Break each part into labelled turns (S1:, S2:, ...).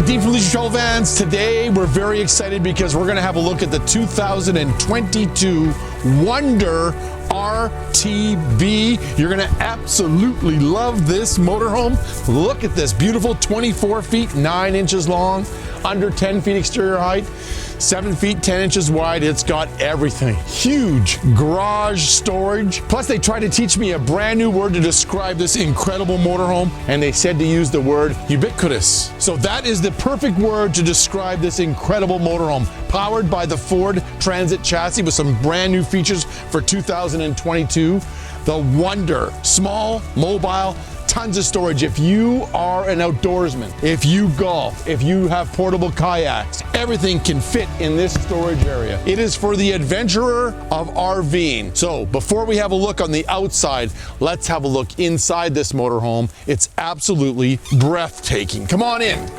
S1: Dean from Leisure Travel Vans. Today we're very excited because we're going to have a look at the 2022 Wonder RTB. You're going to absolutely love this motorhome. Look at this beautiful 24 feet 9 inches long, under 10 feet exterior height, 7 feet 10 inches wide. It's got everything. Huge garage storage. Plus they tried to teach me a brand new word to describe this incredible motorhome, and they said to use the word ubiquitous. So that is the perfect word to describe this incredible motorhome, powered by the Ford Transit chassis with some brand new features for 2022. The Wonder, small, mobile, tons of storage. If you are an outdoorsman, if you golf, if you have portable kayaks, everything can fit in this storage area. It is for the adventurer of RVing. So before we have a look on the outside, let's have a look inside this motorhome. It's absolutely breathtaking. Come on in.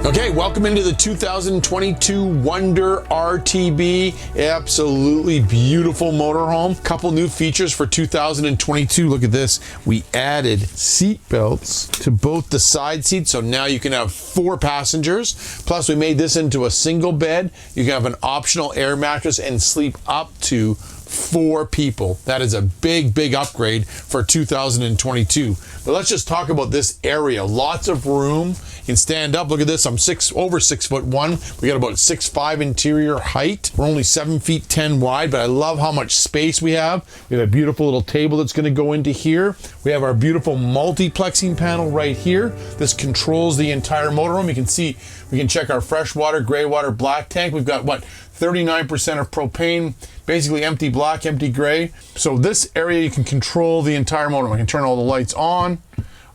S1: Okay, welcome into the 2022 Wonder RTB. Absolutely beautiful motorhome. Couple new features for 2022. Look at this. We added seat belts to both the side seats, so now you can have 4 passengers. Plus, we made this into a single bed. You can have an optional air mattress and sleep up to 4 people. That is a big, big upgrade for 2022. But let's just talk about this area. Lots of room. You can stand up. Look at this. I'm over 6'1". We got about 6'5" interior height. We're only 7 feet 10 wide, but I love how much space we have. We have a beautiful little table that's going to go into here. We have our beautiful multiplexing panel right here. This controls the entire motorhome. You can see, we can check our freshwater, gray water, black tank. We've got what? 39% of propane, basically empty black, empty gray. So this area, you can control the entire motor. I can turn all the lights on.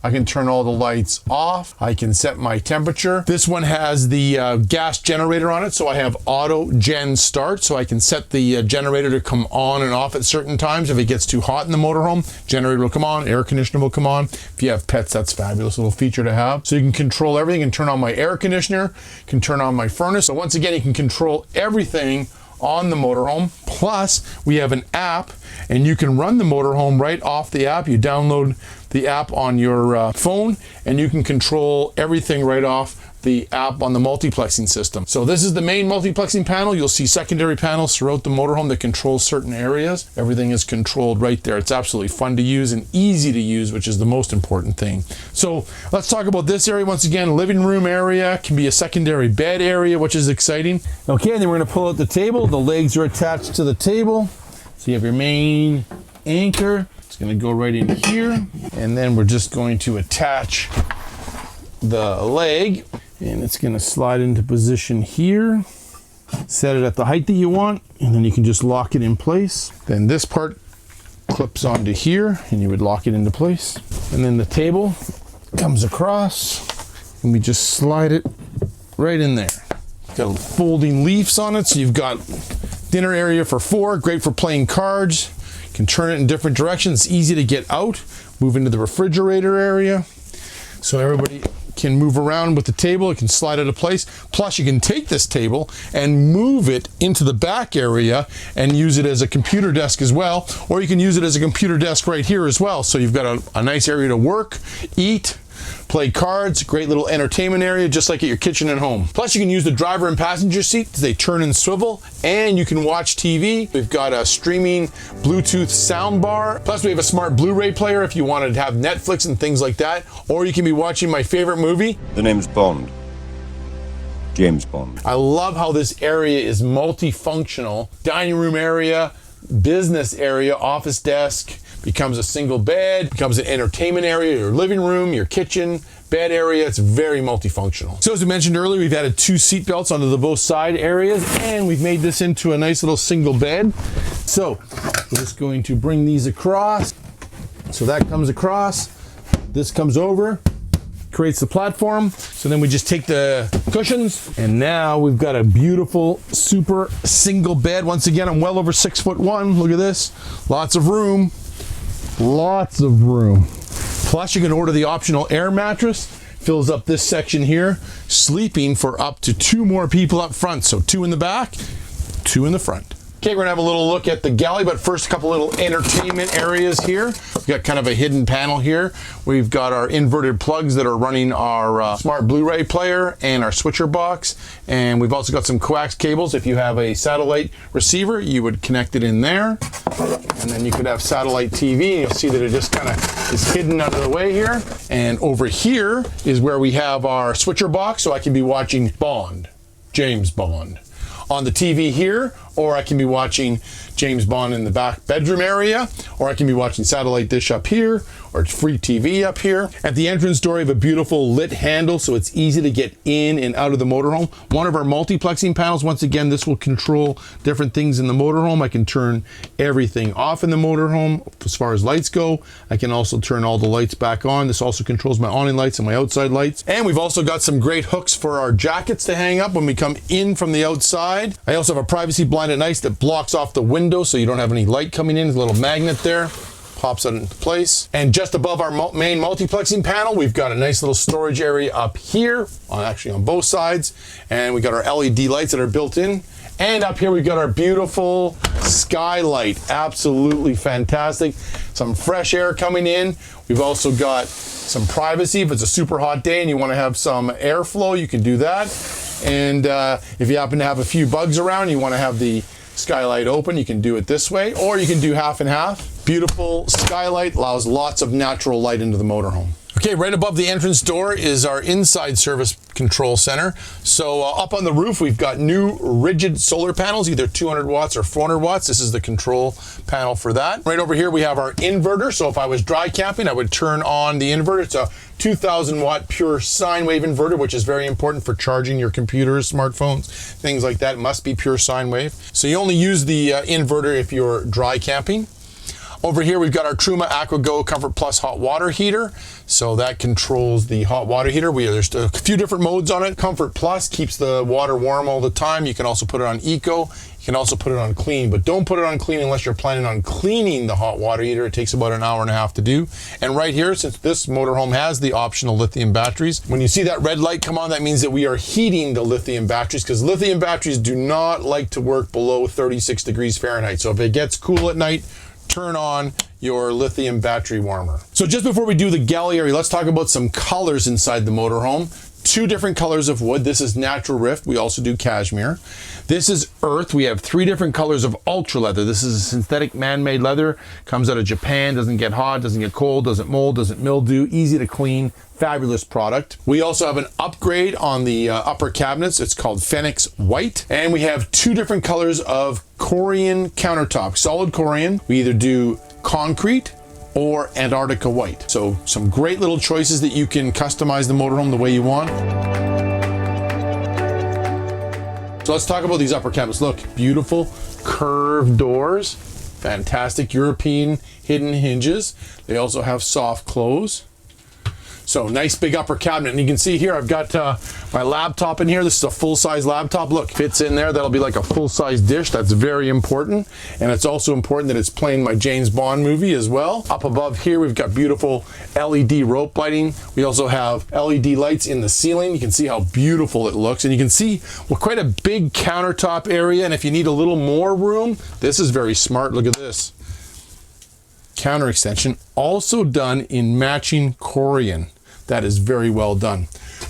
S1: I can turn all the lights off. I can set my temperature. This one has the gas generator on it, so I have auto gen start, so I can set the generator to come on and off at certain times. If it gets too hot in the motorhome, generator will come on, air conditioner will come on. If you have pets, that's a fabulous little feature to have. So you can control everything. You can turn on my air conditioner, can turn on my furnace. So once again, you can control everything on the motorhome. Plus, we have an app, and you can run the motorhome right off the app. You download the app on your phone, and you can control everything right off the app on the multiplexing system. So this is the main multiplexing panel. You'll see secondary panels throughout the motorhome that control certain areas. Everything is controlled right there. It's absolutely fun to use and easy to use, which is the most important thing. So let's talk about this area. Once again, living room area, can be a secondary bed area, which is exciting. Okay, and then we're gonna pull out the table. The legs are attached to the table. So you have your main anchor. It's gonna go right in here. And then we're just going to attach the leg, and it's gonna slide into position here. Set it at the height that you want, and then you can just lock it in place. Then this part clips onto here, and you would lock it into place. And then the table comes across, and we just slide it right in there. Got folding leaves on it, so you've got dinner area for 4, great for playing cards. You can turn it in different directions. It's easy to get out. Move into the refrigerator area, so everybody can move around with the table. It can slide into place. Plus, you can take this table and move it into the back area and use it as a computer desk as well, or you can use it as a computer desk right here as well. So you've got a nice area to work, eat, play cards, great little entertainment area, just like at your kitchen at home. Plus, you can use the driver and passenger seat. They turn and swivel, and you can watch TV. We've got a streaming Bluetooth sound bar. Plus, we have a smart Blu-ray player if you wanted to have Netflix and things like that, or you can be watching my favorite movie.
S2: The name's Bond. James Bond.
S1: I love how this area is multifunctional. Dining room area, business area, office desk, becomes a single bed, becomes an entertainment area, your living room, your kitchen, bed area. It's very multifunctional. So as we mentioned earlier, we've added 2 seat belts onto the both side areas, and we've made this into a nice little single bed. So we're just going to bring these across. So that comes across, this comes over, creates the platform. So then we just take the cushions, and now we've got a beautiful, super single bed. Once again, I'm well over 6'1". Look at this, lots of room. Lots of room. Plus, you can order the optional air mattress. Fills up this section here, sleeping for up to 2 more people up front. So 2 in the back, 2 in the front. Okay, we're gonna have a little look at the galley, but first a couple little entertainment areas here. We've got kind of a hidden panel here. We've got our inverted plugs that are running our smart Blu-ray player and our switcher box. And we've also got some coax cables. If you have a satellite receiver, you would connect it in there. And then you could have satellite TV. You'll see that it just kind of is hidden out of the way here. And over here is where we have our switcher box, so I can be watching Bond, James Bond, on the TV here, or I can be watching James Bond in the back bedroom area, or I can be watching satellite dish up here, or free TV up here. At the entrance door, we have a beautiful lit handle, so it's easy to get in and out of the motorhome. One of our multiplexing panels, once again, this will control different things in the motorhome. I can turn everything off in the motorhome as far as lights go. I can also turn all the lights back on. This also controls my awning lights and my outside lights. And we've also got some great hooks for our jackets to hang up when we come in from the outside. I also have a privacy blind at night that blocks off the window so you don't have any light coming in. There's a little magnet there. Pops it into place. And just above our main multiplexing panel, we've got a nice little storage area up here, actually on both sides. And we got our LED lights that are built in. And up here, we've got our beautiful skylight. Absolutely fantastic. Some fresh air coming in. We've also got some privacy. If it's a super hot day and you want to have some airflow, you can do that. And if you happen to have a few bugs around, you want to have the skylight open, you can do it this way, or you can do half and half. Beautiful skylight, allows lots of natural light into the motorhome. Okay, right above the entrance door is our inside service control center. So up on the roof, we've got new rigid solar panels, either 200 watts or 400 watts. This is the control panel for that. Right over here, we have our inverter. So if I was dry camping, I would turn on the inverter. It's a 2,000 watt pure sine wave inverter, which is very important for charging your computers, smartphones, things like that. It must be pure sine wave. So you only use the inverter if you're dry camping. Over here, we've got our Truma AquaGo Comfort Plus hot water heater. So that controls the hot water heater. There's a few different modes on it. Comfort Plus keeps the water warm all the time. You can also put it on Eco. You can also put it on clean, but don't put it on clean unless you're planning on cleaning the hot water heater. It takes about an hour and a half to do. And right here, since this motorhome has the optional lithium batteries, when you see that red light come on, that means that we are heating the lithium batteries, because lithium batteries do not like to work below 36 degrees Fahrenheit. So if it gets cool at night, turn on your lithium battery warmer. So just before we do the galley area, let's talk about some colors inside the motorhome. Two different colors of wood. This is natural rift. We also do cashmere. This is earth. We have three different colors of ultra leather. This is a synthetic man-made leather. Comes out of Japan, doesn't get hot, doesn't get cold, doesn't mold, doesn't mildew, easy to clean, fabulous product. We also have an upgrade on the upper cabinets. It's called Phoenix White. And we have two different colors of Corian countertop, solid Corian. We either do concrete or Antarctica white. So some great little choices that you can customize the motorhome the way you want. So let's talk about these upper cabinets. Look, beautiful curved doors, fantastic European hidden hinges. They also have soft close. So nice big upper cabinet. And you can see here, I've got my laptop in here. This is a full-size laptop. Look, fits in there. That'll be like a full-size dish. That's very important. And it's also important that it's playing my James Bond movie as well. Up above here, we've got beautiful LED rope lighting. We also have LED lights in the ceiling. You can see how beautiful it looks. And you can see, well, quite a big countertop area. And if you need a little more room, this is very smart. Look at this. Counter extension, also done in matching Corian. That is very well done.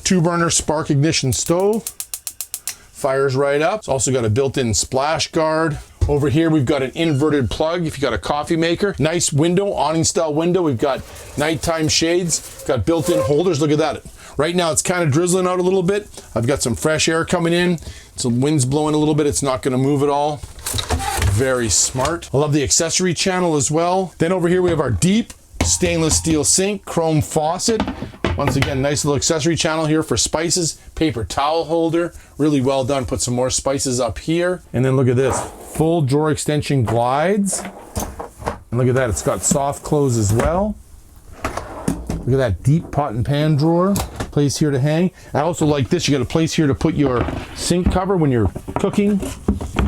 S1: 2-burner spark ignition stove, fires right up. It's also got a built-in splash guard. Over here, we've got an inverted plug if you got a coffee maker. Nice window, awning style window. We've got nighttime shades, got built-in holders. Look at that. Right now, it's kind of drizzling out a little bit. I've got some fresh air coming in. Some wind's blowing a little bit. It's not gonna move at all. Very smart. I love the accessory channel as well. Then over here, we have our deep stainless steel sink, chrome faucet. Once again, nice little accessory channel here for spices, paper towel holder, really well done. Put some more spices up here. And then look at this, full drawer extension glides. And look at that, it's got soft close as well. Look at that deep pot and pan drawer, place here to hang. I also like this, you got a place here to put your sink cover when you're cooking.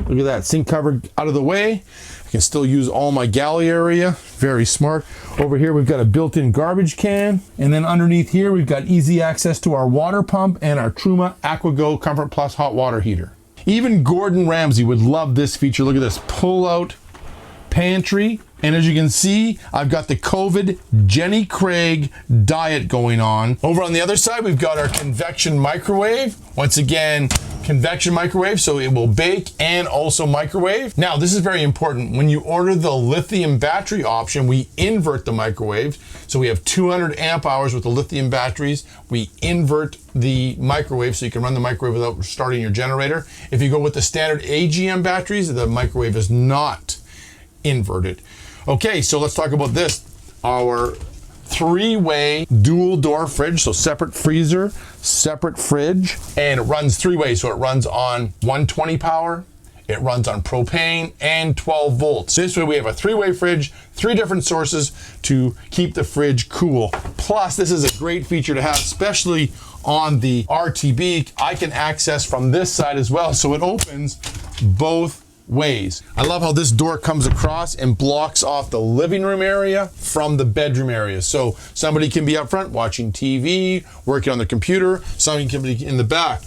S1: Look at that, sink cover out of the way. I can still use all my galley area, very smart. Over here, we've got a built-in garbage can. And then underneath here, we've got easy access to our water pump and our Truma AquaGo Comfort Plus hot water heater. Even Gordon Ramsay would love this feature. Look at this, pull-out pantry. And as you can see, I've got the COVID Jenny Craig diet going on. Over on the other side, we've got our convection microwave. Once again, convection microwave, so it will bake and also microwave. Now, this is very important. When you order the lithium battery option, we invert the microwave. So we have 200 amp hours with the lithium batteries. We invert the microwave so you can run the microwave without starting your generator. If you go with the standard AGM batteries, the microwave is not inverted. Okay, so let's talk about this. Our 3-way dual door fridge, so separate freezer, separate fridge, and it runs 3 ways. So it runs on 120 power, it runs on propane, and 12 volts. This way we have a 3-way fridge, 3 different sources to keep the fridge cool. Plus, this is a great feature to have, especially on the RTB. I can access from this side as well, so it opens both ways. I love how this door comes across and blocks off the living room area from the bedroom area. So somebody can be up front watching TV, working on their computer, somebody can be in the back.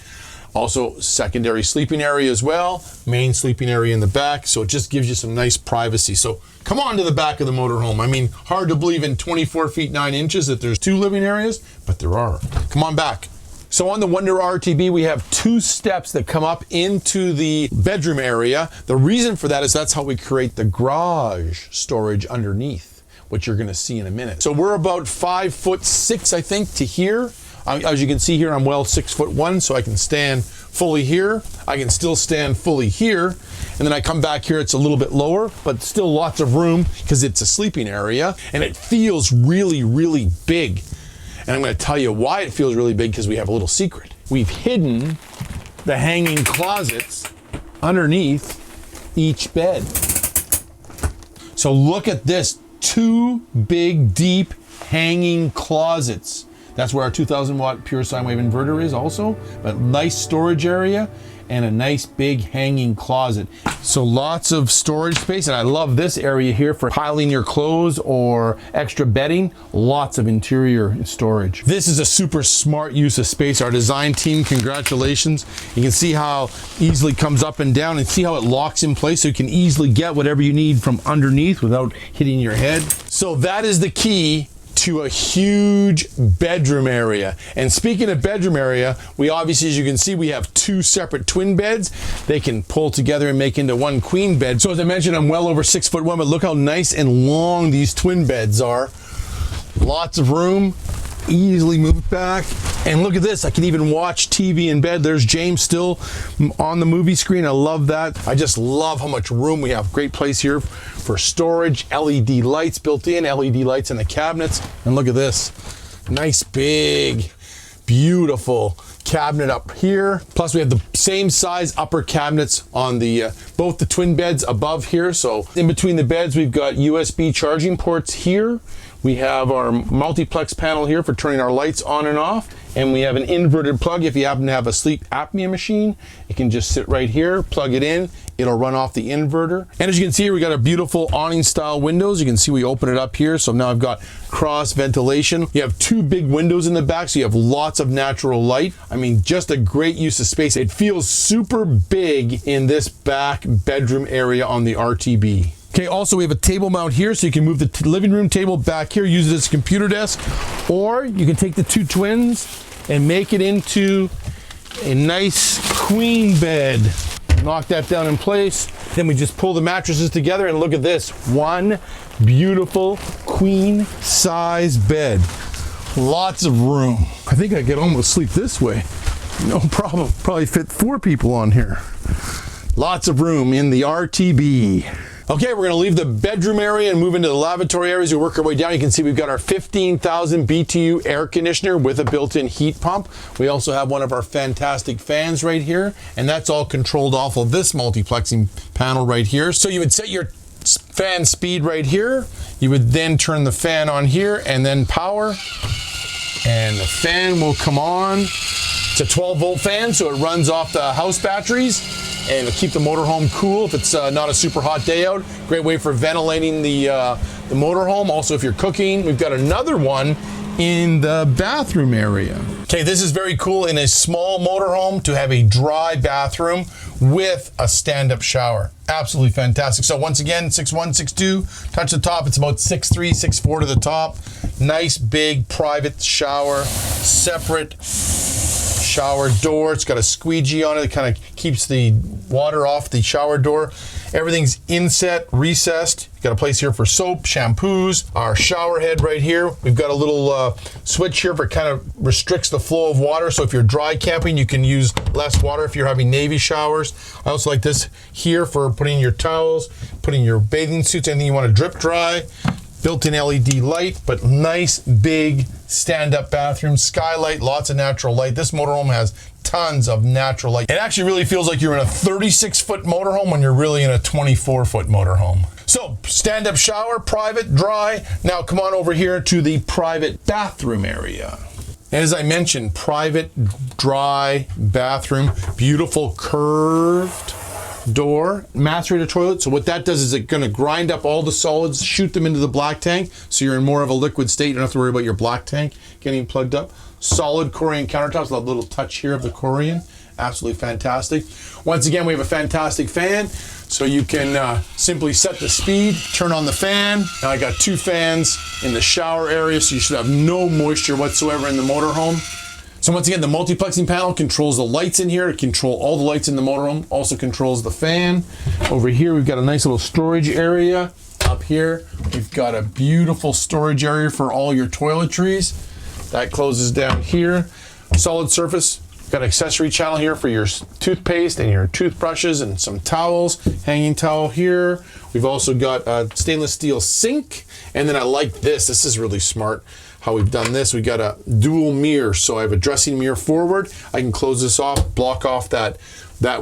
S1: Also secondary sleeping area as well, main sleeping area in the back. So it just gives you some nice privacy. So come on to the back of the motorhome. I mean, hard to believe in 24 feet 9 inches that there's 2 living areas, but there are. Come on back. So on the Wonder RTB, we have 2 steps that come up into the bedroom area. The reason for that is that's how we create the garage storage underneath, which you're gonna see in a minute. So we're about 5'6", I think, to here. As you can see here, I'm well 6'1", so I can stand fully here. I can still stand fully here. And then I come back here, it's a little bit lower, but still lots of room because it's a sleeping area and it feels really, really big. And I'm going to tell you why it feels really big, because we have a little secret. We've hidden the hanging closets underneath each bed. So look at this, 2 big, deep hanging closets. That's where our 2,000 watt pure sine wave inverter is also, but nice storage area and a nice big hanging closet. So lots of storage space, and I love this area here for piling your clothes or extra bedding. Lots of interior storage. This is a super smart use of space. Our design team, congratulations. You can see how easily it comes up and down, and see how it locks in place so you can easily get whatever you need from underneath without hitting your head. So that is the key to a huge bedroom area. And speaking of bedroom area, we obviously, as you can see, we have 2 separate twin beds. They can pull together and make into 1 queen bed. So as I mentioned, I'm well over 6'1", but look how nice and long these twin beds are. Lots of room, easily moved back. And look at this, I can even watch TV in bed. There's James still on the movie screen. I love that. I just love how much room we have. Great place here for storage, LED lights built in, LED lights in the cabinets. And look at this, nice big, beautiful cabinet up here. Plus we have the same size upper cabinets on the both the twin beds above here. So in between the beds, we've got USB charging ports here. We have our multiplex panel here for turning our lights on and off. And we have an inverted plug. If you happen to have a sleep apnea machine, it can just sit right here, plug it in, it'll run off the inverter. And as you can see here, we got a beautiful awning style windows. You can see we open it up here. So now I've got cross ventilation. You have 2 big windows in the back, so you have lots of natural light. I mean, just a great use of space. It feels super big in this back bedroom area on the RTB. Okay, also we have a table mount here, so you can move the living room table back here, use it as a computer desk, or you can take the 2 twins and make it into a nice queen bed. Knock that down in place. Then we just pull the mattresses together and look at this. 1 beautiful queen size bed. Lots of room. I think I could almost sleep this way. No problem. Probably fit 4 people on here. Lots of room in the RTB. Okay, we're gonna leave the bedroom area and move into the lavatory areas. We work our way down. You can see we've got our 15,000 BTU air conditioner with a built-in heat pump. We also have one of our fantastic fans right here, and that's all controlled off of this multiplexing panel right here. So you would set your fan speed right here. You would then turn the fan on here and then power, and the fan will come on. It's a 12-volt fan, so it runs off the house batteries, and it'll keep the motorhome cool if it's not a super hot day out. Great way for ventilating the motorhome. Also, if you're cooking, we've got another one in the bathroom area. Okay, this is very cool in a small motorhome to have a dry bathroom with a stand-up shower. Absolutely fantastic. So once again, 6'1", 6'2", touch the top. It's about 6'3", 6'4" to the top. Nice big private shower, separate shower door. It's got a squeegee on it. It kind of keeps the water off the shower door. Everything's inset, recessed. You've got a place here for soap, shampoos, our shower head right here. We've got a little switch here for kind of restricts the flow of water. So if you're dry camping, you can use less water if you're having Navy showers. I also like this here for putting your towels, putting your bathing suits, anything you want to drip dry. Built-in LED light, but nice big stand-up bathroom, skylight, lots of natural light. This motorhome has tons of natural light. It actually really feels like you're in a 36-foot motorhome when you're really in a 24-foot motorhome. So stand-up shower, private, dry. Now come on over here to the private bathroom area. As I mentioned, private, dry bathroom, beautiful curved door, macerator toilet. So what that does is it's going to grind up all the solids, shoot them into the black tank, so you're in more of a liquid state. You don't have to worry about your black tank getting plugged up. Solid Corian countertops, that little touch here of the Corian. Absolutely fantastic. Once again, we have a fantastic fan, so you can simply set the speed, turn on the fan. Now I got 2 fans in the shower area, so you should have no moisture whatsoever in the motorhome. So once again, the multiplexing panel controls the lights in here. It controls all the lights in the motorhome, also controls the fan. Over here, we've got a nice little storage area. Up here, we've got a beautiful storage area for all your toiletries. That closes down here. Solid surface. We've got an accessory channel here for your toothpaste and your toothbrushes and some towels. Hanging towel here. We've also got a stainless steel sink. And then I like this. This is really smart. How we've done this, we got a dual mirror. So I have a dressing mirror forward. I can close this off, block off that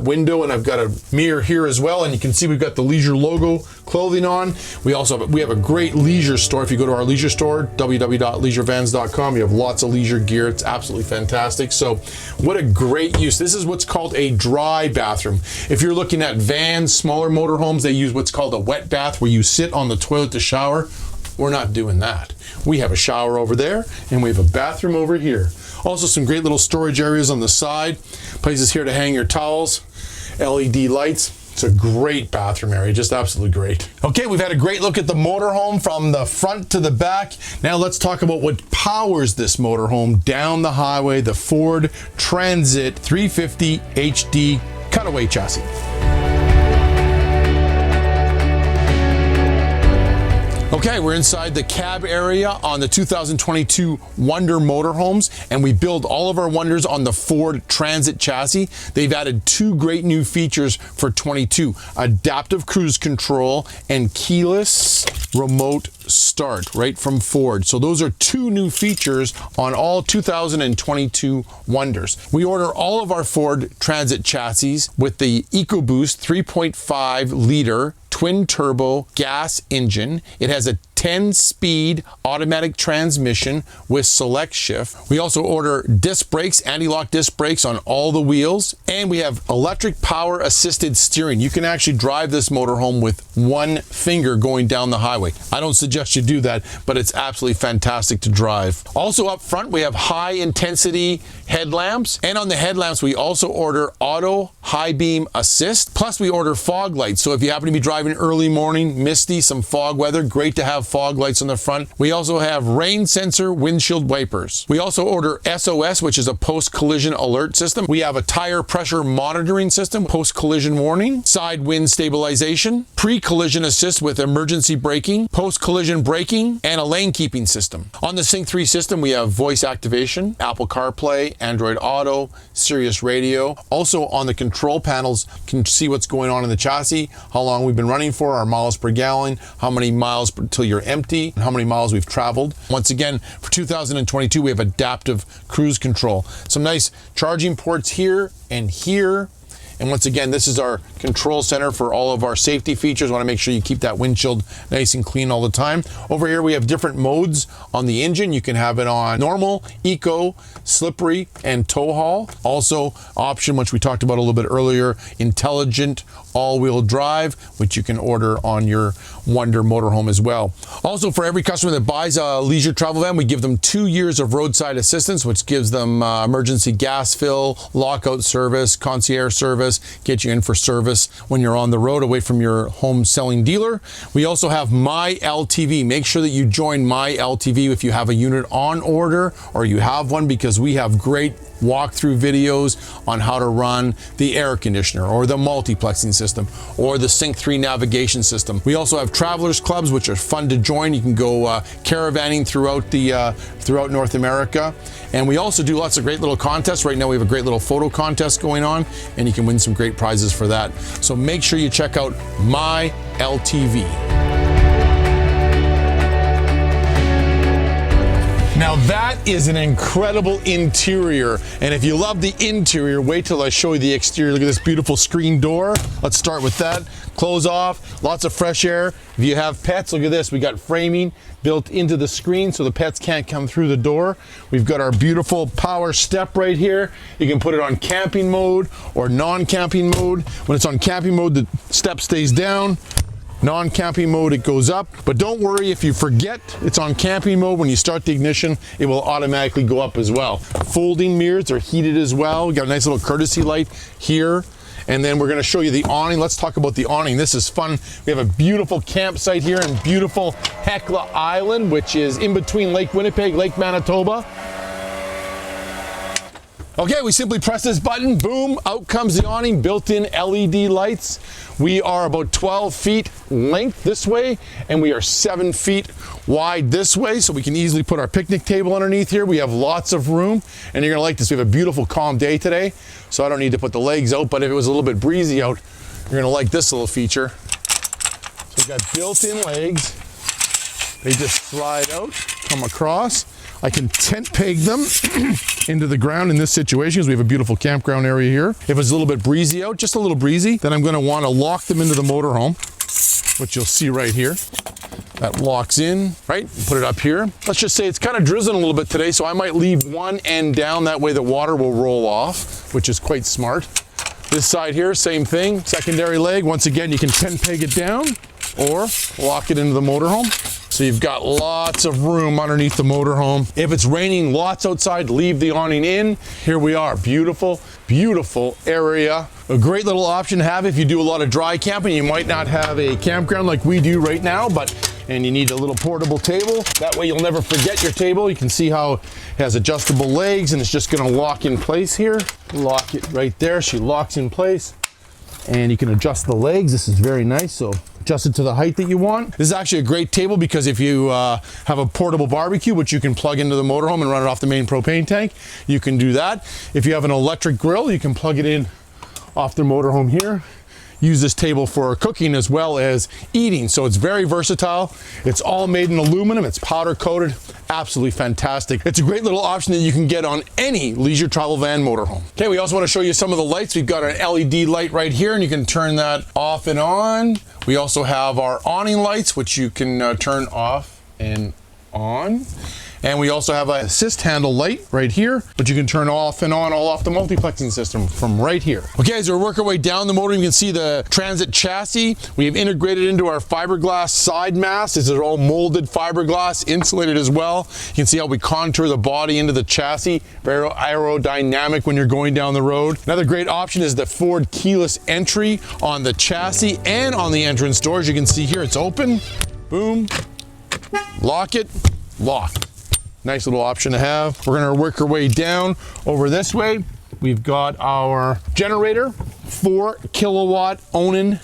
S1: window, and I've got a mirror here as well. And you can see we've got the Leisure logo clothing on. We have a great leisure store. If you go to our leisure store, www.leisurevans.com, you have lots of leisure gear. It's absolutely fantastic. So what a great use. This is what's called a dry bathroom. If you're looking at vans, smaller motorhomes, they use what's called a wet bath, where you sit on the toilet to shower. We're not doing that. We have a shower over there, and we have a bathroom over here. Also some great little storage areas on the side. Places here to hang your towels, LED lights. It's a great bathroom area, just absolutely great. Okay, we've had a great look at the motorhome from the front to the back. Now let's talk about what powers this motorhome down the highway, the Ford Transit 350 HD cutaway chassis. Okay, we're inside the cab area on the 2022 Wonder motorhomes, and we build all of our Wonders on the Ford Transit chassis. They've added 2 great new features for 22, adaptive cruise control and keyless remote start right from Ford. So those are 2 new features on all 2022 Wonders. We order all of our Ford Transit chassis with the EcoBoost 3.5 liter twin turbo gas engine. It has a 10-speed automatic transmission with select shift. We also order disc brakes, anti-lock disc brakes on all the wheels, and we have electric power assisted steering. You can actually drive this motorhome with 1 finger going down the highway. I don't suggest you do that, but it's absolutely fantastic to drive. Also up front, we have high intensity headlamps, and on the headlamps, we also order auto high beam assist, plus we order fog lights. So if you happen to be driving early morning, misty, some fog weather, great to have fog lights on the front. We also have rain sensor windshield wipers. We also order SOS, which is a post-collision alert system. We have a tire pressure monitoring system, post-collision warning, side wind stabilization, pre-collision assist with emergency braking, post-collision braking, and a lane keeping system. On the Sync 3 system, we have voice activation, Apple CarPlay, Android Auto, Sirius Radio. Also on the control panels, you can see what's going on in the chassis, how long we've been running for, our miles per gallon, how many miles until you're empty, and how many miles we've traveled. Once again, for 2022, we have adaptive cruise control. Some nice charging ports here and here. And once again, this is our control center for all of our safety features. Want to make sure you keep that windshield nice and clean all the time. Over here we have different modes on the engine. You can have it on normal, eco, slippery, and tow haul. Also option, which we talked about a little bit earlier, intelligent all-wheel drive, which you can order on your Wonder motorhome as well. Also, for every customer that buys a leisure travel van, we give them 2 years of roadside assistance, which gives them emergency gas fill, lockout service, concierge service, get you in for service when you're on the road away from your home selling dealer. We also have My LTV. Make sure that you join My LTV if you have a unit on order or you have one, because we have great walkthrough videos on how to run the air conditioner or the multiplexing system or the Sync 3 navigation system. We also have travelers clubs, which are fun to join. You can go caravanning throughout North America. And we also do lots of great little contests. Right now we have a great little photo contest going on, and you can win some great prizes for that. So make sure you check out My LTV. Now that is an incredible interior, and if you love the interior, wait till I show you the exterior. Look at this beautiful screen door. Let's start with that. Close off, lots of fresh air. If you have pets, look at this. We got framing built into the screen so the pets can't come through the door. We've got our beautiful power step right here. You can put it on camping mode or non-camping mode. When it's on camping mode, the step stays down. Non-camping mode, it goes up. But don't worry, if you forget it's on camping mode, when you start the ignition, it will automatically go up as well. Folding mirrors are heated as well. We got a nice little courtesy light here. And then we're gonna show you the awning. Let's talk about the awning. This is fun. We have a beautiful campsite here in beautiful Hecla Island, which is in between Lake Winnipeg, Lake Manitoba. Okay, we simply press this button, boom, out comes the awning, built-in LED lights. We are about 12 feet length this way, and we are 7 feet wide this way, so we can easily put our picnic table underneath here. We have lots of room, and you're gonna like this. We have a beautiful, calm day today, so I don't need to put the legs out, but if it was a little bit breezy out, you're gonna like this little feature. So we've got built-in legs. They just slide out, come across. I can tent peg them into the ground in this situation because we have a beautiful campground area here. If it's a little bit breezy out, just a little breezy, then I'm going to want to lock them into the motorhome, which you'll see right here. That locks in, right? Put it up here. Let's just say it's kind of drizzling a little bit today, so I might leave one end down. That way the water will roll off, which is quite smart. This side here, same thing. Secondary leg. Once again, you can tent peg it down or lock it into the motorhome. So you've got lots of room underneath the motorhome. If it's raining lots outside, leave the awning in. Here we are, beautiful, beautiful area. A great little option to have if you do a lot of dry camping. You might not have a campground like we do right now, and you need a little portable table. That way you'll never forget your table. You can see how it has adjustable legs, and it's just gonna lock in place here. Lock it right there, she locks in place. And you can adjust the legs. This is very nice, so adjust it to the height that you want. This is actually a great table because if you have a portable barbecue, which you can plug into the motorhome and run it off the main propane tank, you can do that. If you have an electric grill, you can plug it in off the motorhome here. Use this table for cooking as well as eating. So it's very versatile. It's all made in aluminum. It's powder coated. Absolutely fantastic. It's a great little option that you can get on any leisure travel van motorhome. Okay, we also want to show you some of the lights. We've got an LED light right here, and you can turn that off and on. We also have our awning lights, which you can turn off and on. And we also have an assist handle light right here, but you can turn off and on all off the multiplexing system from right here. Okay, as we work our way down the motor, you can see the Transit chassis. We have integrated into our fiberglass side mast. This is all molded fiberglass, insulated as well. You can see how we contour the body into the chassis. Very aerodynamic when you're going down the road. Another great option is the Ford keyless entry on the chassis and on the entrance doors. You can see here, it's open, boom, lock it, lock. Nice little option to have. We're gonna work our way down over this way. We've got our generator, 4 kilowatt Onan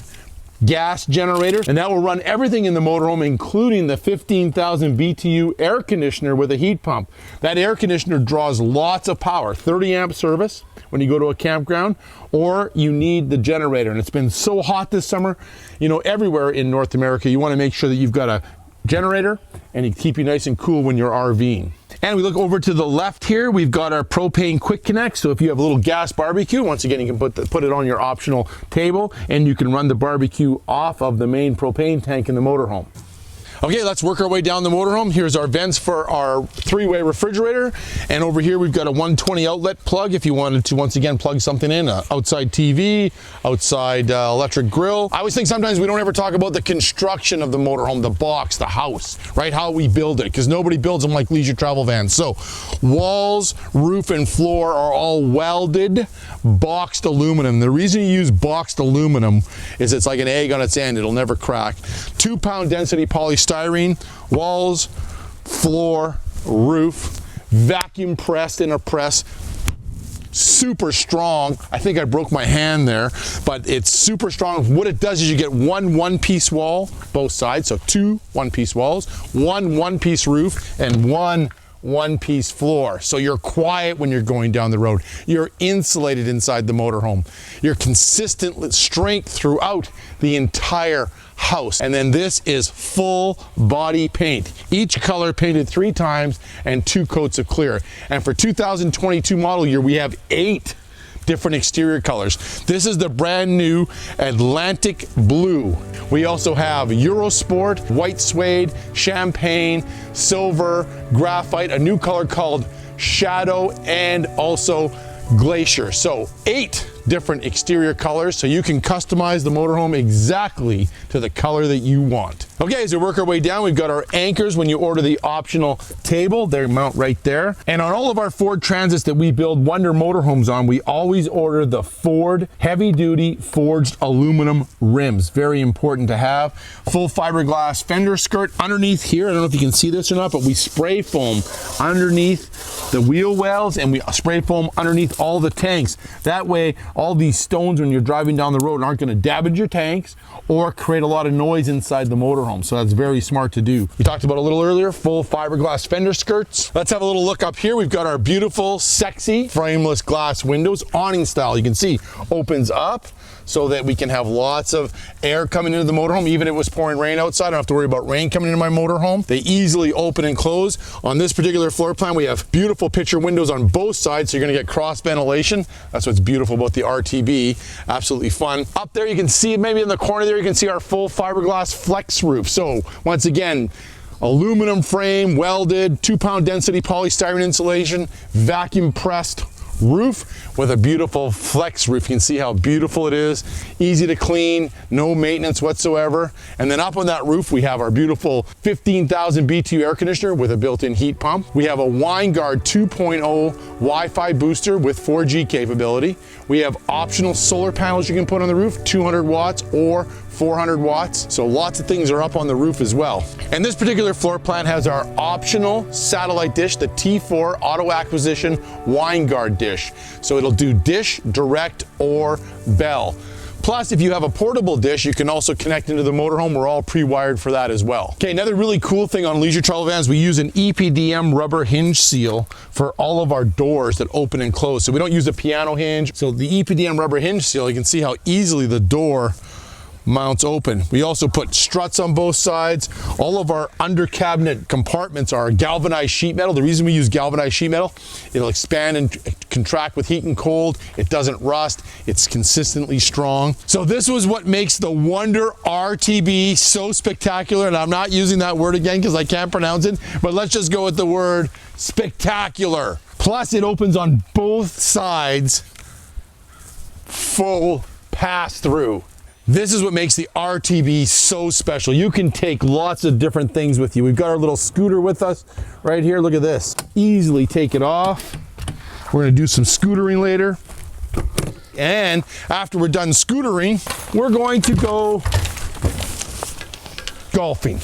S1: gas generator, and that will run everything in the motorhome, including the 15,000 BTU air conditioner with a heat pump. That air conditioner draws lots of power, 30 amp service when you go to a campground, or you need the generator. And it's been so hot this summer, you know, everywhere in North America, you wanna make sure that you've got a generator and it keep you nice and cool when you're RVing. And we look over to the left here, we've got our propane quick connect. So if you have a little gas barbecue, once again, you can put it on your optional table, and you can run the barbecue off of the main propane tank in the motorhome. Okay, let's work our way down the motorhome. Here's our vents for our three-way refrigerator. And over here, we've got a 120 outlet plug if you wanted to, once again, plug something in, outside TV, outside electric grill. I always think sometimes we don't ever talk about the construction of the motorhome, the box, the house, right? How we build it, because nobody builds them like leisure travel vans. So walls, roof, and floor are all welded, boxed aluminum. The reason you use boxed aluminum is it's like an egg on its end. It'll never crack. 2-pound density polystyrene, walls, floor, roof, vacuum pressed in a press, super strong. I think I broke my hand there, but it's super strong. What it does is you get one-piece wall, both sides, so 2 one-piece walls, one-piece roof, and one-piece floor. So you're quiet when you're going down the road. You're insulated inside the motorhome. You're consistent strength throughout the entire house. And then this is full body paint. Each color painted 3 times and 2 coats of clear. And for 2022 model year, we have 8 different exterior colors. This is the brand new Atlantic Blue. We also have Eurosport, white suede, champagne, silver, graphite, a new color called Shadow, and also Glacier. So 8 different exterior colors, so you can customize the motorhome exactly to the color that you want. Okay, as we work our way down, we've got our anchors. When you order the optional table, they mount right there. And on all of our Ford Transits that we build Wonder motorhomes on, we always order the Ford heavy-duty forged aluminum rims. Very important to have. Full fiberglass fender skirt underneath here. I don't know if you can see this or not, but we spray foam underneath the wheel wells, and we spray foam underneath all the tanks. That way, all these stones when you're driving down the road aren't going to damage your tanks or create a lot of noise inside the motorhome. So that's very smart to do. We talked about a little earlier, full fiberglass fender skirts. Let's have a little look up here. We've got our beautiful, sexy, frameless glass windows, awning style. You can see opens up so that we can have lots of air coming into the motorhome. Even if it was pouring rain outside, I don't have to worry about rain coming into my motorhome. They easily open and close. On this particular floor plan, we have beautiful picture windows on both sides, so you're gonna get cross ventilation. That's what's beautiful about the RTB. Absolutely fun. Up there, you can see, maybe in the corner there, you can see our full fiberglass flex roof. So once again, aluminum frame, welded, 2-pound density polystyrene insulation, vacuum pressed roof with a beautiful flex roof. You can see how beautiful it is, easy to clean, no maintenance whatsoever. And then up on that roof, we have our beautiful 15,000 BTU air conditioner with a built-in heat pump. We have a WineGuard 2.0 Wi-Fi booster with 4G capability. We have optional solar panels you can put on the roof, 200 watts or 400 watts. So lots of things are up on the roof as well. And this particular floor plan has our optional satellite dish, the T4 auto acquisition WineGuard dish. So it'll do dish, direct, or bell. Plus, if you have a portable dish, you can also connect into the motorhome. We're all pre-wired for that as well. Okay, another really cool thing on leisure travel vans, we use an EPDM rubber hinge seal for all of our doors that open and close. So we don't use a piano hinge. So the EPDM rubber hinge seal, you can see how easily the door mounts open. We also put struts on both sides. All of our under cabinet compartments are galvanized sheet metal. The reason we use galvanized sheet metal, it'll expand and contract with heat and cold. It doesn't rust. It's consistently strong. So this was what makes the Wonder RTB so spectacular. And I'm not using that word again because I can't pronounce it, but let's just go with the word spectacular. Plus it opens on both sides, full pass through. This is what makes the RTB so special. You can take lots of different things with you. We've got our little scooter with us right here. Look at this. Easily take it off. We're gonna do some scootering later. And after we're done scootering, we're going to go golfing.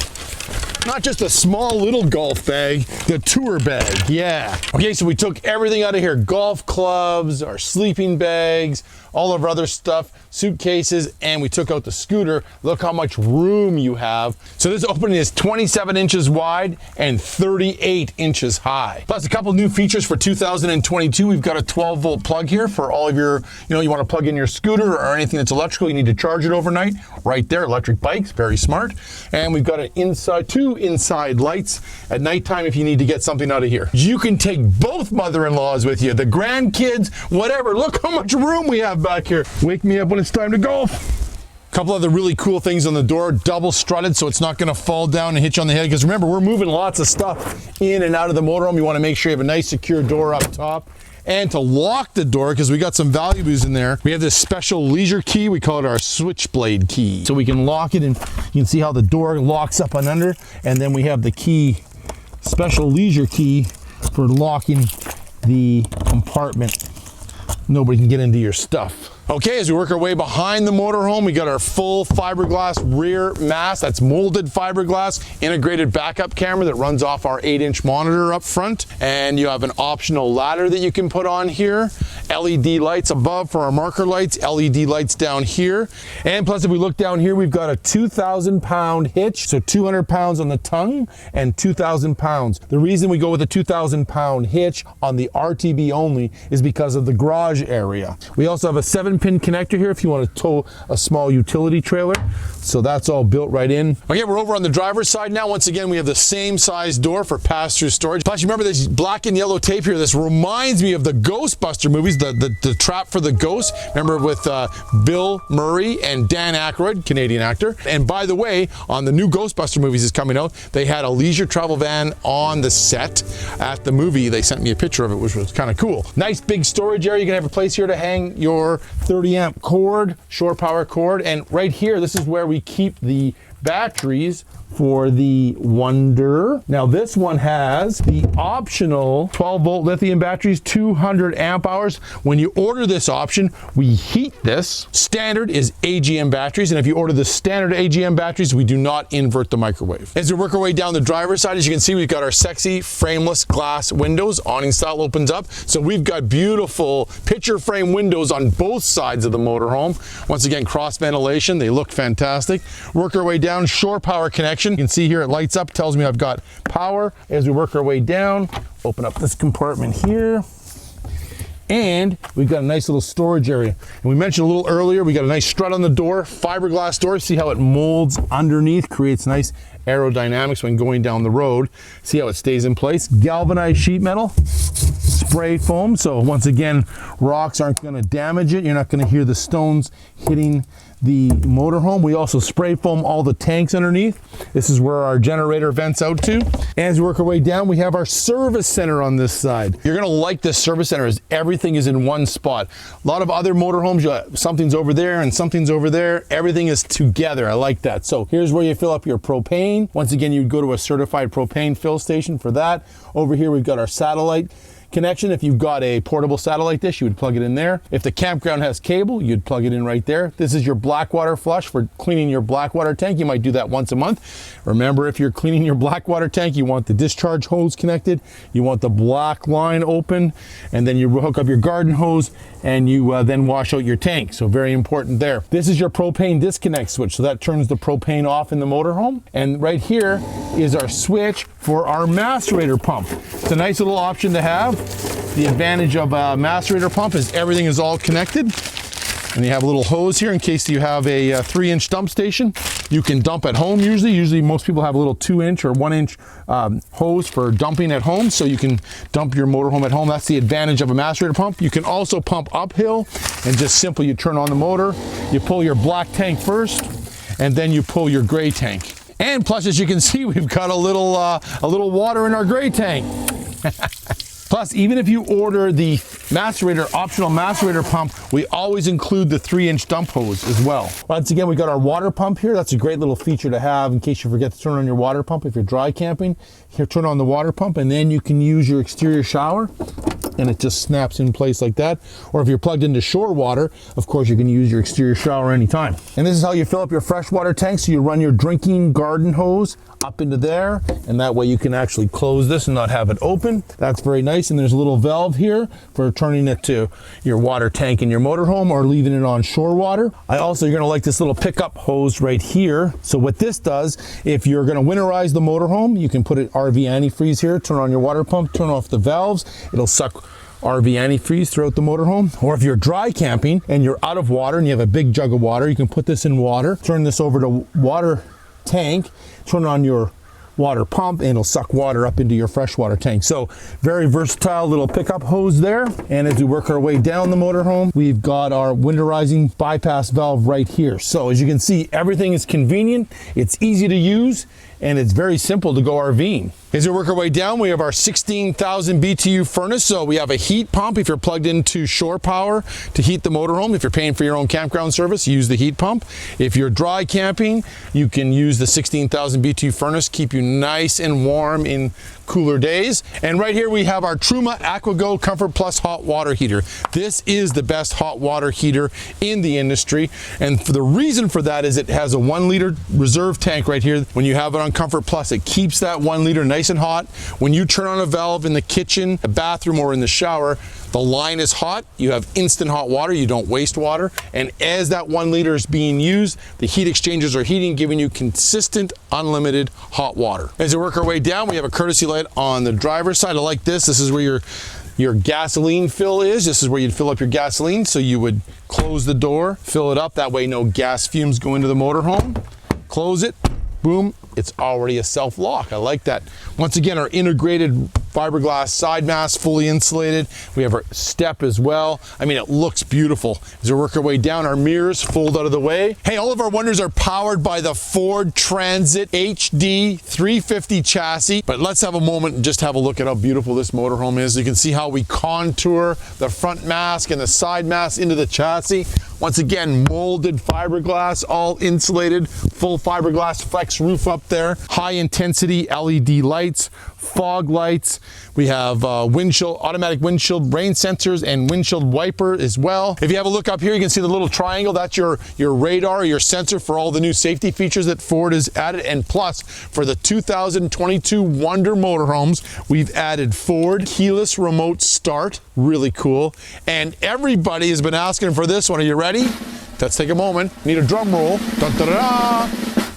S1: Not just a small little golf bag, the tour bag, yeah. Okay, so we took everything out of here. Golf clubs, our sleeping bags, all of our other stuff. suitcases, and we took out the scooter. Look how much room you have. So this opening is 27 inches wide and 38 inches high. Plus a couple new features for 2022. We've got a 12-volt plug here for all of your, you want to plug in your scooter or anything that's electrical, you need to charge it overnight. Right there, electric bikes, very smart. And we've got two inside lights at nighttime if you need to get something out of here. You can take both mother-in-laws with you, the grandkids, whatever. Look how much room we have back here. Wake me up when it's time to golf. Couple other really cool things on the door, double strutted so it's not going to fall down and hit you on the head, because remember, we're moving lots of stuff in and out of the motorhome. You want to make sure you have a nice secure door up top. And to lock the door, because we got some valuables in there, we have this special leisure key. We call it our switchblade key. So we can lock it, and you can see how the door locks up and under. And then we have the key, special leisure key for locking the compartment. Nobody can get into your stuff. Okay, as we work our way behind the motorhome, we got our full fiberglass rear mast. That's molded fiberglass, integrated backup camera that runs off our 8-inch monitor up front. And you have an optional ladder that you can put on here. LED lights above for our marker lights, LED lights down here. And plus, if we look down here, we've got a 2,000-pound hitch. So 200 pounds on the tongue and 2,000 pounds. The reason we go with a 2,000-pound hitch on the RTB only is because of the garage area. We also have a 7-pin connector here if you want to tow a small utility trailer. So that's all built right in. Okay, we're over on the driver's side now. Once again, we have the same size door for pass-through storage. Plus, you remember this black and yellow tape here? This reminds me of the Ghostbuster movies, the Trap for the Ghost. Remember with Bill Murray and Dan Aykroyd, Canadian actor. And by the way, on the new Ghostbuster movies is coming out, they had a leisure travel van on the set at the movie. They sent me a picture of it, which was kind of cool. Nice big storage area. You can have a place here to hang your 30-amp cord, shore power cord. And right here, this is where we keep the batteries for the Wonder. Now this one has the optional 12-volt lithium batteries, 200 amp hours. When you order this option, we heat this. Standard is AGM batteries, and if you order the standard AGM batteries, we do not invert the microwave. As we work our way down the driver's side, as you can see, we've got our sexy frameless glass windows. Awning style opens up. So we've got beautiful picture frame windows on both sides of the motorhome. Once again, cross ventilation. They look fantastic. Work our way down, shore power connection. You can see here it lights up, tells me I've got power. As we work our way down, open up this compartment here. And we've got a nice little storage area. And we mentioned a little earlier, we got a nice strut on the door, fiberglass door. See how it molds underneath, creates nice aerodynamics when going down the road. See how it stays in place. Galvanized sheet metal, spray foam. So once again, rocks aren't gonna damage it. You're not gonna hear the stones hitting the motorhome. We also spray foam all the tanks underneath. This is where our generator vents out to. As we work our way down, we have our service center on this side. You're gonna like this service center, as everything is in one spot. A lot of other motorhomes, something's over there and something's over there. Everything is together. I like that. So here's where you fill up your propane. Once again, you'd go to a certified propane fill station for that. Over here, we've got our satellite connection. If you've got a portable satellite dish, you would plug it in there. If the campground has cable, you'd plug it in right there. This is your black water flush for cleaning your black water tank. You might do that once a month. Remember, if you're cleaning your black water tank, you want the discharge hose connected, you want the black line open, and then you hook up your garden hose and you then wash out your tank. So very important there. This is your propane disconnect switch. So that turns the propane off in the motorhome. And right here is our switch for our macerator pump. It's a nice little option to have. The advantage of a macerator pump is everything is all connected. And you have a little hose here in case you have a 3-inch dump station. You can dump at home usually. Usually most people have a little 2-inch or 1-inch hose for dumping at home, so you can dump your motorhome at home. That's the advantage of a macerator pump. You can also pump uphill, and just simply you turn on the motor, you pull your black tank first, and then you pull your gray tank. And plus, as you can see, we've got a little water in our gray tank. Plus, even if you order the macerator, optional macerator pump, we always include the 3-inch dump hose as well. Once again, we got our water pump here. That's a great little feature to have in case you forget to turn on your water pump if you're dry camping. Here, turn on the water pump, and then you can use your exterior shower. and it just snaps in place like that. Or if you're plugged into shore water, of course you can use your exterior shower anytime. And this is how you fill up your freshwater tank. So you run your drinking garden hose up into there, and that way you can actually close this and not have it open. That's very nice. And there's a little valve here for turning it to your water tank in your motorhome or leaving it on shore water. You're gonna like this little pickup hose right here. So what this does, if you're gonna winterize the motorhome, you can put an RV antifreeze here, turn on your water pump, turn off the valves. It'll suck RV antifreeze throughout the motorhome. Or if you're dry camping and you're out of water and you have a big jug of water, you can put this in water, turn this over to water tank, turn on your water pump, and it'll suck water up into your freshwater tank. So very versatile little pickup hose there. And as we work our way down the motorhome, we've got our winterizing bypass valve right here. So as you can see, everything is convenient, it's easy to use, and it's very simple to go RVing. As we work our way down, we have our 16,000 BTU furnace. So we have a heat pump if you're plugged into shore power to heat the motorhome. If you're paying for your own campground service, use the heat pump. If you're dry camping, you can use the 16,000 BTU furnace, keep you nice and warm in cooler days. And right here we have our Truma AquaGo Comfort Plus hot water heater. This is the best hot water heater in the industry. And the reason for that is it has a 1 liter reserve tank right here. When you have it on Comfort Plus, it keeps that 1 liter nice and hot. When you turn on a valve in the kitchen, a bathroom, or in the shower, the line is hot. You have instant hot water. You don't waste water. And as that 1 liter is being used, the heat exchangers are heating, giving you consistent, unlimited hot water. As we work our way down, we have a courtesy light on the driver's side. I like this. This is where your gasoline fill is. This is where you'd fill up your gasoline. So you would close the door, fill it up. That way no gas fumes go into the motorhome. Close it, boom, it's already a self-lock. I like that. Once again, our integrated fiberglass side mast, fully insulated. We have our step as well. I mean, it looks beautiful. As we work our way down, our mirrors fold out of the way. Hey, all of our Wonders are powered by the Ford Transit HD 350 chassis. But let's have a moment and just have a look at how beautiful this motorhome is. You can see how we contour the front mast and the side mast into the chassis. Once again, molded fiberglass, all insulated, full fiberglass flex roof up there, high intensity LED lights, fog lights. We have automatic windshield rain sensors and windshield wiper as well. If you have a look up here, you can see the little triangle. That's your radar, your sensor for all the new safety features that Ford has added. And plus, for the 2022 Wonder motorhomes, we've added Ford keyless remote start. Really cool. And everybody has been asking for this one. Are you ready? Let's take a moment. Need a drum roll. Dun, dun, dun, dun.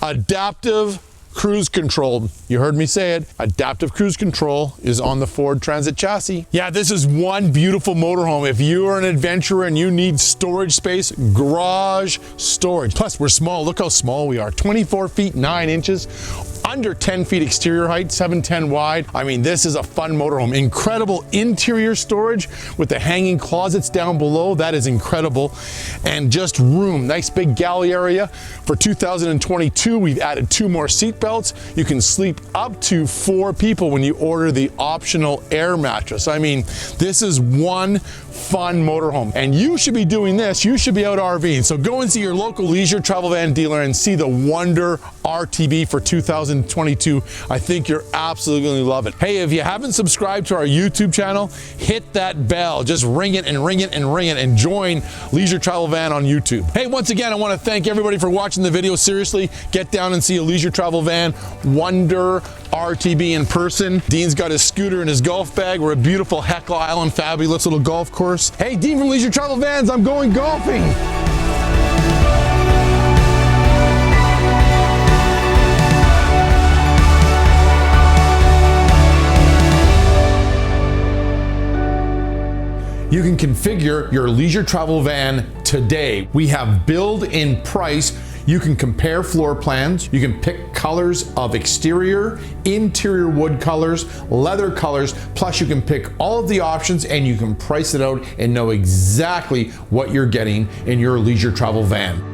S1: Adaptive cruise control. You heard me say it. Adaptive cruise control is on the Ford Transit chassis. Yeah, this is one beautiful motorhome. If you are an adventurer and you need storage space, garage storage. Plus, we're small. Look how small we are. 24 feet 9 inches. Under 10 feet exterior height, 7'10" wide. I mean, this is a fun motorhome. Incredible interior storage with the hanging closets down below. That is incredible. And just room, nice big galley area. For 2022, we've added 2 more seat belts. You can sleep up to 4 people when you order the optional air mattress. I mean, this is one fun motorhome. And you should be doing this. You should be out RVing. So go and see your local leisure travel van dealer and see the Wonder RTB for 2022. I think you're absolutely going to love it. Hey, if you haven't subscribed to our YouTube channel, hit that bell. Just ring it and ring it and ring it and join Leisure Travel Van on YouTube. Hey, once again, I want to thank everybody for watching the video. Seriously, get down and see a Leisure Travel Van Wonder RTB in person. Dean's got his scooter and his golf bag. We're at beautiful Heckle Island, fabulous little golf course. Hey, Dean from Leisure Travel Vans, I'm going golfing. You can configure your leisure travel van today. We have build-in price. You can compare floor plans. You can pick colors of exterior, interior wood colors, leather colors, plus you can pick all of the options and you can price it out and know exactly what you're getting in your leisure travel van.